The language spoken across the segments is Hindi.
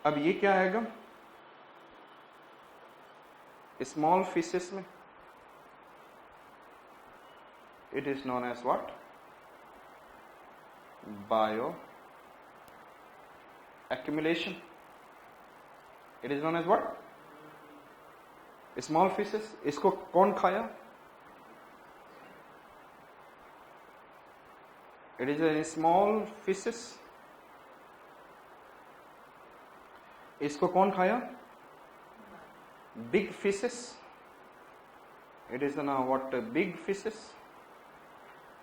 अब ये क्या आएगा स्मॉल फिशेस में? It is known as what? Bio accumulation. It is known as what? Small fishes. इसको कौन खाया? It is a small fishes. इसको कौन खाया? Big fishes. It is now what? Big fishes.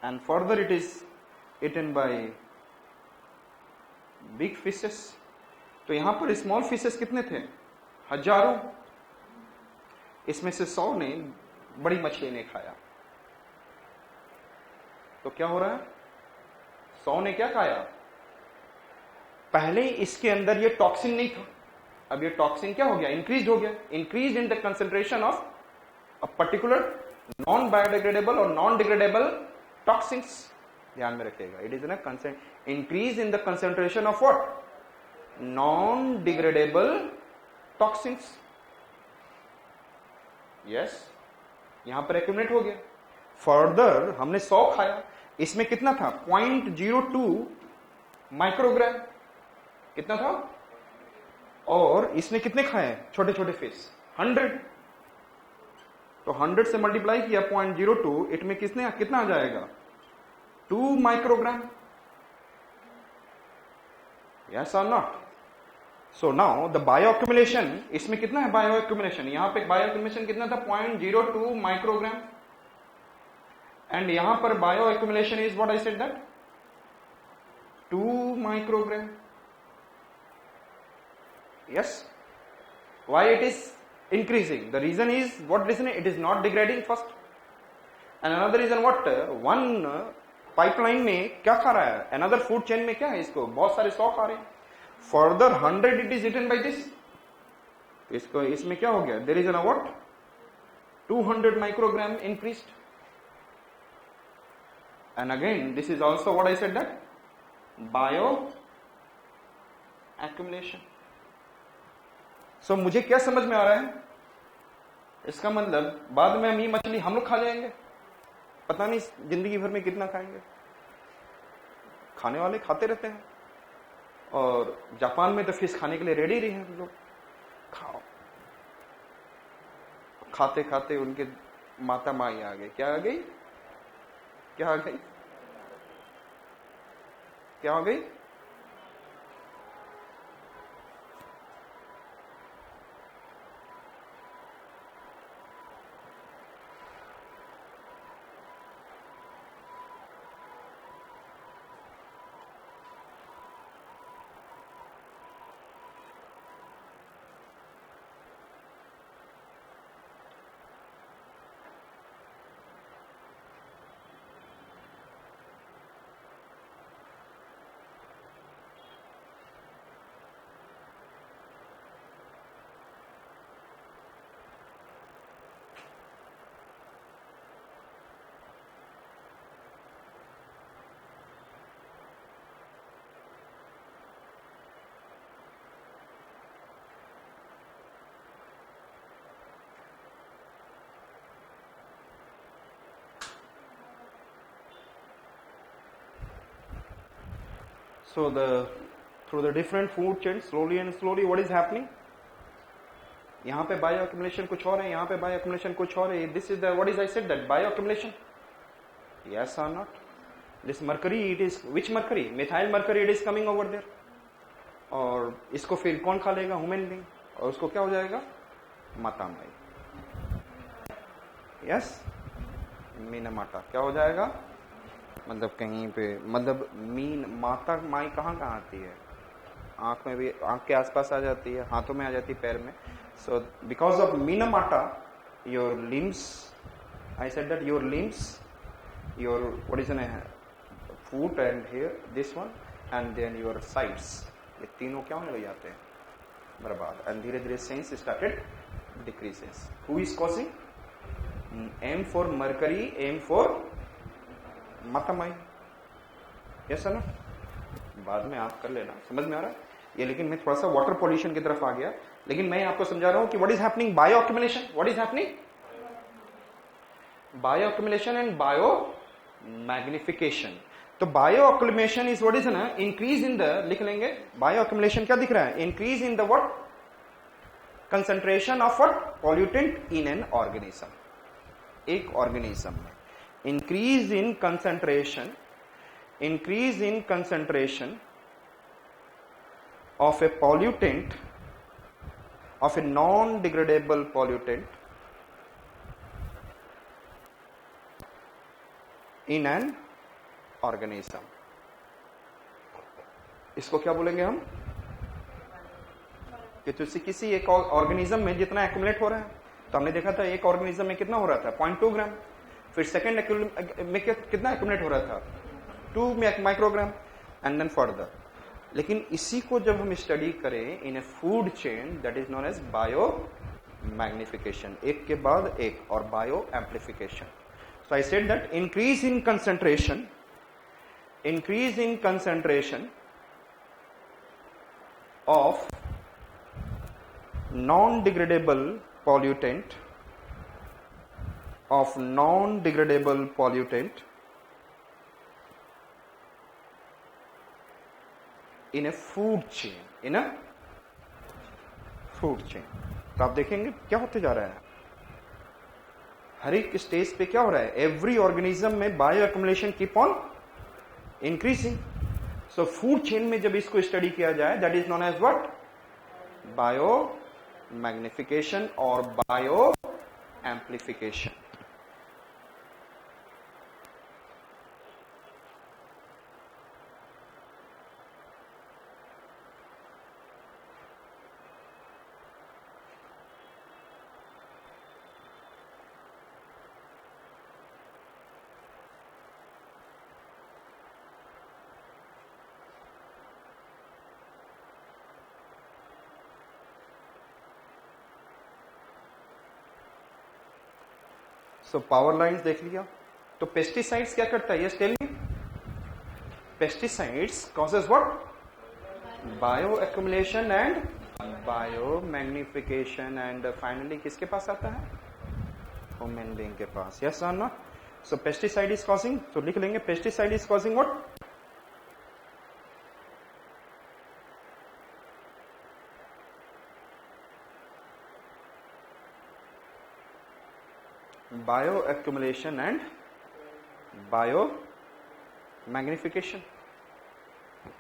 And further it is eaten by big fishes. तो यहां पर स्मॉल फिशेस कितने थे? हजारों. इसमें से 100 ने बड़ी मछली ने खाया. तो क्या हो रहा है? 100 ने क्या खाया? पहले इसके अंदर ये टॉक्सिन नहीं था, अब ये टॉक्सिन क्या हो गया? इंक्रीज हो गया. Increase in the concentration of a particular non biodegradable और नॉन डिग्रेडेबल टॉक्सिन्स. ध्यान में रखिएगा. It is N increase in the concentration of what? Non-degradable toxins. Yes, यहां पर accumulate हो गया. फर्दर हमने 100 खाया. इसमें कितना था? 0.02 माइक्रोग्राम. कितना था? और इसने कितने खाए छोटे छोटे फिश? 100. तो 100 से मल्टीप्लाई किया 0.02, इसमें कितना आ जाएगा? 2 microgram. Yes or not? So now the bioaccumulation, इसमें कितना है bioaccumulation? यहां पे bioaccumulation कितना था? 0.02 माइक्रोग्राम. एंड यहां पर bioaccumulation is what I said that 2 microgram. Yes. Why it is increasing? The reason is, what reason? It is not degrading first. And another reason what? One pipeline में क्या खा रहा है? अनदर फूड चेन में क्या है? इसको बहुत सारे 100 खा रहे हैं. Further 100 it is eaten by this. इसको इसमें क्या हो गया? There is an what? 200 microgram increased. And again this is also what I said that bio accumulation. So मुझे क्या समझ में आ रहा है? इसका मतलब बाद में हम ये मछली हम लोग खा जाएंगे. पता नहीं जिंदगी भर में कितना खाएंगे. खाने वाले खाते रहते हैं. और जापान में तो फिश खाने के लिए रेडी रहे हैं लोग. खाओ. खाते खाते उनके माता माई आ गई. क्या आ गई? क्या आ गई? क्या आ गई? So through the different food chains, slowly and slowly, what is happening? यहाँ पे bioaccumulation कुछ और है, यहाँ पे bioaccumulation कुछ और है. This is the what is I said that bioaccumulation. Yes or not? This mercury, it is which mercury? Methyl mercury, it is coming over there. और इसको फिर कौन खा लेगा? Human being. और उसको क्या हो जाएगा? माता माई. यस, मीना माता क्या हो जाएगा? मतलब कहीं पे, मतलब मीन माता माई कहाँ कहाँ आती है? आंख में भी, आंख के आसपास आ जाती है, हाथों में आ जाती है, पैर में. So because of Minamata your limbs, I said that your limbs, your what is an foot and here this one and then your sides, ये तीनों क्या होने लग जाते हैं? बर्बाद. एंड धीरे धीरे sense started decreases. Who is causing? M for mercury, M for माता माई. यस है ना? बाद में आप कर लेना. समझ में आ रहा है? ये, लेकिन मैं थोड़ा सा वाटर पॉल्यूशन की तरफ आ गया, लेकिन मैं आपको समझा रहा हूं कि what is happening, bio accumulation, what is happening, bio accumulation and bio magnification. तो bio accumulation is what is ना, इंक्रीज इन द, लिख लेंगे बायो एक्यूमुलेशन क्या दिख रहा है, increase in the what, concentration of what, pollutant in an organism, एक ऑर्गेनिज्म में increase in concentration, increase in concentration of a pollutant, of a non-degradable pollutant in an organism. इसको क्या बोलेंगे हम, कि किसी एक ऑर्गेनिज्म में जितना एक्यूमुलेट हो रहा है, तो हमने देखा था एक ऑर्गेनिज्म में कितना हो रहा था 0.2 ग्राम, फिर सेकेंड में कितना एक्यूमुलेट हो रहा था 2 माइक्रोग्राम, एंड देन फर्दर। लेकिन इसी को जब हम स्टडी करें in a food chain, that is known as bio magnification, एक के बाद एक, और bio amplification. So I said that increase in concentration, increase in concentration of non degradable pollutant, of non-degradable pollutant in a food chain, in a food chain। तो आप देखेंगे क्या होते जा रहा है, हर एक स्टेज पे क्या हो रहा है, एवरी ऑर्गेनिज्म में bio accumulation keep on increasing. So food chain में जब इसको स्टडी किया जाए, that is known as what, bio magnification और बायो एम्प्लीफिकेशन। तो पावर लाइंस देख लिया। तो पेस्टिसाइड्स क्या करता है, yes tell me, pesticides causes what, bio accumulation and bio magnification, and finally किसके पास आता है, ह्यूमन बीइंग के पास, यस और not. So pesticide is causing, तो लिख लेंगे pesticide is causing what, bio accumulation and bio magnification.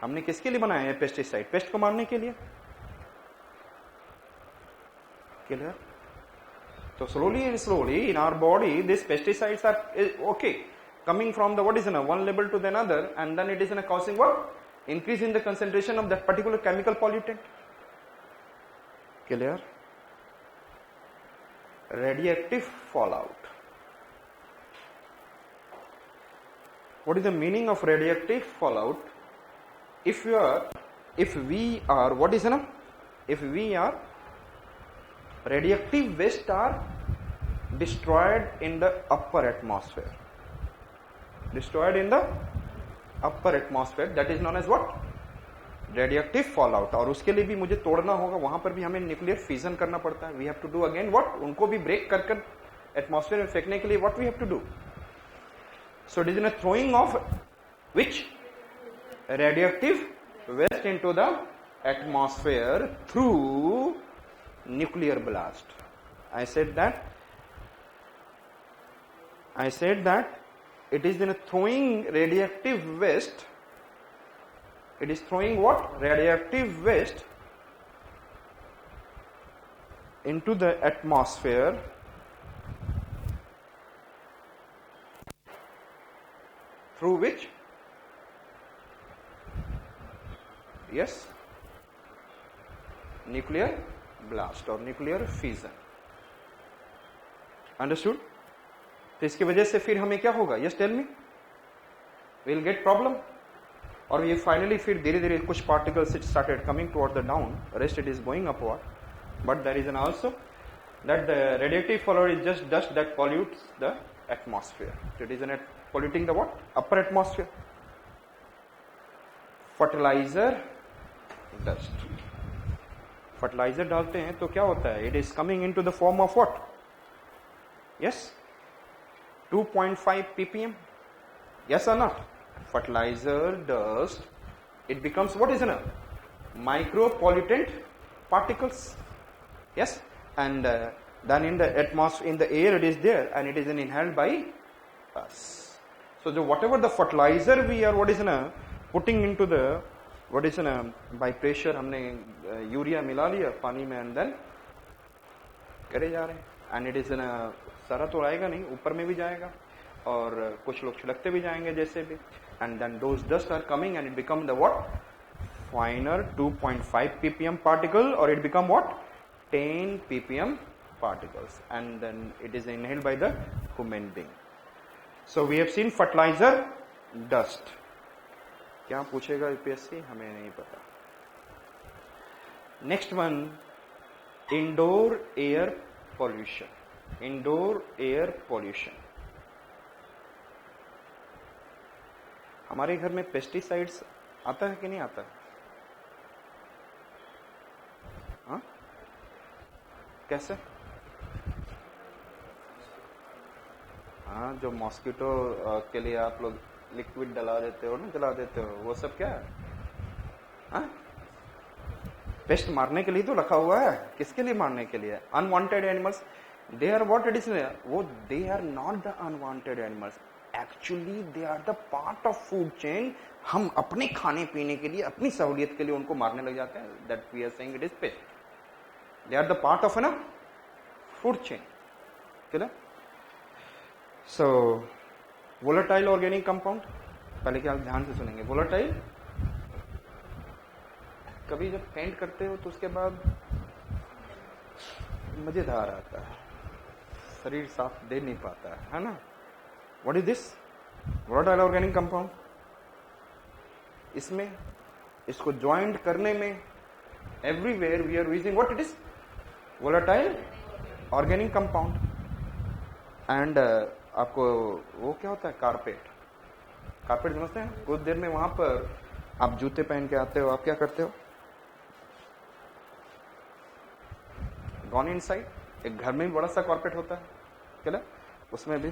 हमने किसके लिए बनाया है पेस्टिसाइड, पेस्ट को मारने के लिए, क्लियर। तो slowly and slowly in our body these pesticides are okay coming from the what is in a one level to the another, and then it is in a causing what, increase in the concentration of that particular chemical pollutant, clear। Radioactive fallout, what is the meaning of radioactive fallout? If we are what is enough, if we are radioactive waste are destroyed in the upper atmosphere, destroyed in the upper atmosphere, that is known as what, radioactive fall out. और उसके लिए भी मुझे तोड़ना होगा, वहां पर भी हमें न्यूक्लियर फ्यूजन करना पड़ता है, we have to do again what, उनको भी ब्रेक कर एटमॉस्फेयर में फेंकने के लिए what we have to do, so it is in throwing of which, radioactive waste into the atmosphere through nuclear blast. I said that it is in throwing radioactive waste, it is throwing what, radioactive waste into the atmosphere through which, yes, nuclear blast or nuclear fission, understood। तो इसकी वजह से फिर हमें क्या होगा, yes tell me, will get problem. और ये फाइनली फिर धीरे धीरे कुछ particles it started coming toward the down, rest it is going upward, but there is an also that the radiative follower is just dust that pollutes the atmosphere, it is an polluting the what, upper atmosphere। Fertilizer dust. Fertiliser डालते हैं तो क्या होता है, it is coming into the form of what, yes 2.5 ppm, yes or not? Fertilizer dust, it becomes what is in a micropollutant particles, yes, and then in the atmosphere, in the air it is there and it is inhaled by us. So whatever the fertilizer we are what is in a putting into the what is in a by pressure, हमने यूरिया मिला लिया पानी में and then करे जा रहे हैं, and it is in a सारा तो आएगा नहीं, ऊपर में भी जाएगा और कुछ लोग छिड़कते भी जाएंगे जैसे भी, and then those dust are coming and it become the what, finer 2.5 ppm particle, or it become what, 10 ppm particles, and then it is inhaled by the human being. So we have seen fertilizer dust. क्या पूछेगा यूपीएससी, हमें नहीं पता. Next one, indoor air pollution. Indoor air pollution, हमारे घर में पेस्टिसाइड्स आता है कि नहीं आता है? हाँ, कैसे? हाँ, जो मॉस्किटो के लिए आप लोग लिक्विड डला देते हो ना, जला देते हो, वो सब क्या है? हाँ, पेस्ट मारने के लिए तो रखा हुआ है. किसके लिए मारने के लिए? Unwanted animals. They are what it is, वो they are not the unwanted animals, actually they are the part of food chain. हम अपने खाने पीने के लिए, अपनी सहूलियत के लिए उनको मारने लग जाते हैं. That we are saying it is pest. They are the part of ना food chain. Clear? So volatile organic compound, पहले क्या ध्यान से सुनेंगे. वोलेटाइल, कभी जब पेंट करते हो तो उसके बाद मजेदार आता है, शरीर साथ दे नहीं पाता है ना. What is this? Volatile organic compound. इसमें इसको ज्वाइंट करने में everywhere we are using what it is, volatile organic compound. And आपको वो क्या होता है, कारपेट. कारपेट समझते हैं? कुछ देर में वहां पर आप जूते पहन के आते हो, आप क्या करते हो? Gone inside. एक घर में भी बड़ा सा कारपेट होता है, क्या, उसमें भी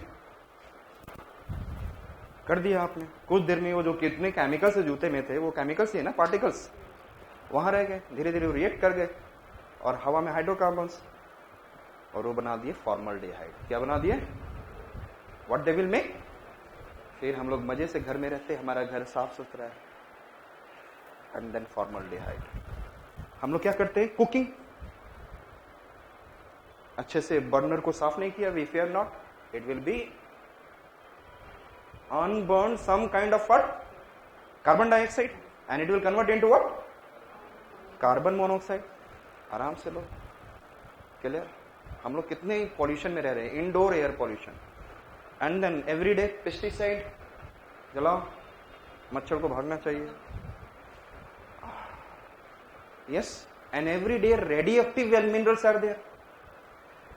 कर दिया आपने. कुछ देर में वो जो कितने केमिकल्स जूते में थे, वो केमिकल्स ही है ना, पार्टिकल्स, वहां रह गए, धीरे धीरे रिएक्ट कर गए और हवा में हाइड्रोकार्बन्स, और वो बना दिए फॉर्मल्डिहाइड. क्या बना दिए? What they will make. फिर हम लोग मजे से घर में रहते, हमारा घर साफ सुथरा है, एंड देन फॉर्मल्डिहाइड. हम लोग क्या करते हैं? कुकिंग. अच्छे से बर्नर को साफ नहीं किया, we fair not, it will be unburned some kind of what, carbon dioxide, and it will convert into what, carbon monoxide. आराम से लो. क्लियर? हम लोग कितने पॉल्यूशन में रह रहे हैं, indoor air pollution. And then everyday pesticide जलाओ, मच्छर को भागना चाहिए. Yes, and everyday radioactive minerals are there.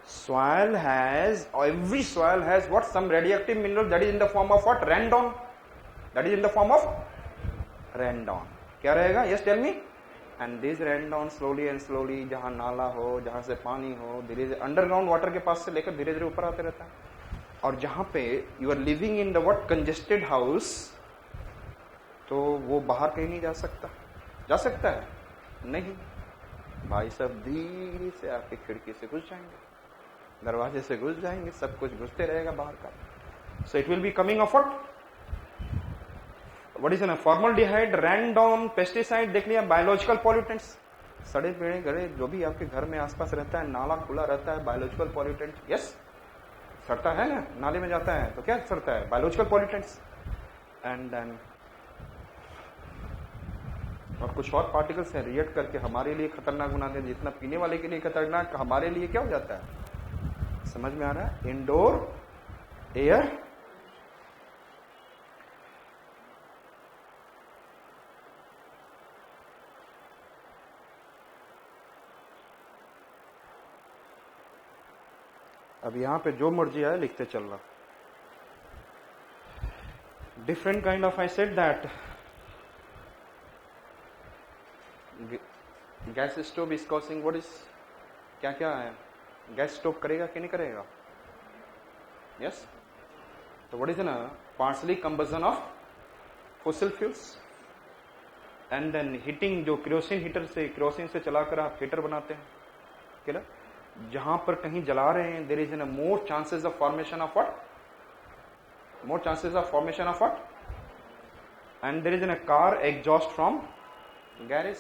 Soil has, every soil has what, some radioactive mineral that is in the form of what, randon. That is in the form of randon. क्या रहेगा? Yes, tell me. And this randon slowly and slowly, जहां नाला हो, जहां से पानी हो, धीरे धीरे अंडरग्राउंड वाटर के पास से लेकर धीरे धीरे ऊपर आते रहता है. और जहां पे you are living in the what, congested house, तो वो बाहर कहीं नहीं जा सकता. जा सकता है? नहीं. भाई साहब धीरे से आपकी खिड़की से घुस जाएंगे, दरवाजे से घुस जाएंगे, सब कुछ घुसते रहेगा बाहर का. So it will be coming of what is N formaldehyde, random, pesticide. देख लिया, बायोलॉजिकल पॉल्यूटेंट्स, सड़े पेड़े गड़े जो भी आपके घर में आसपास रहता है, नाला खुला रहता है, बायोलॉजिकल पॉल्यूटेंट. यस, सड़ता है ना, नाले में जाता है तो क्या सड़ता है? Biological pollutants. एंड देन और कुछ और पार्टिकल्स हैं, रिएक्ट करके हमारे लिए खतरनाक बनाते हैं. जितना पीने वाले के लिए खतरनाक, हमारे लिए क्या हो जाता है? समझ में आ रहा है? Indoor air. अब यहां पे जो मर्जी आए लिखते चल रहा. Different kind of, I said that gas stove is causing what is, क्या क्या है, गैस स्टोव करेगा कि नहीं करेगा? यस, तो व्हाट इज ना, partially combustion of fossil fuels and then heating, जो केरोसिन हीटर से, केरोसिन से चलाकर आप हीटर बनाते हैं, क्या, जहां पर कहीं जला रहे हैं, there is an more chances of formation of what, more chances of formation of what, and there is an car exhaust from garage.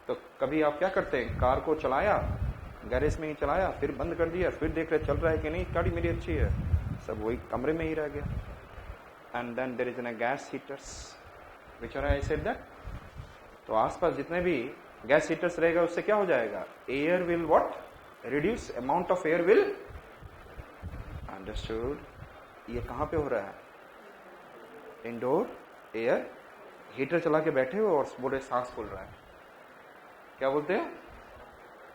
तो कभी आप क्या करते हैं, कार को चलाया, गैरेज में ही चलाया, फिर बंद कर दिया, फिर देख रहे चल रहा है कि नहीं, गाड़ी मेरी अच्छी है, सब वही कमरे में ही रह गया। And then there is an gas heaters which are, I said that, तो आसपास जितने भी गैस हीटर्स रहेगा उससे क्या हो जाएगा, air will what, reduce, amount of air will, understood. ये कहां पे हो रहा है, इंडोर एयर, हीटर चला के बैठे हो और बोले सांस फूल रहा है, क्या बोलते हैं,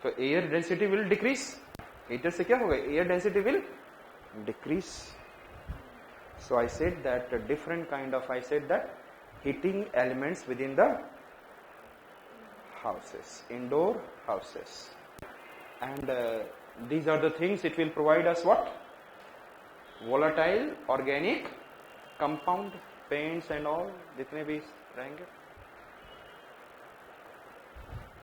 तो air density will decrease, heater से क्या होगा, air density will decrease. So I said that different kind of, I said that heating elements within the houses, indoor houses, and these are the things, it will provide us what, volatile organic compound, paints and all, जितने भी रहेंगे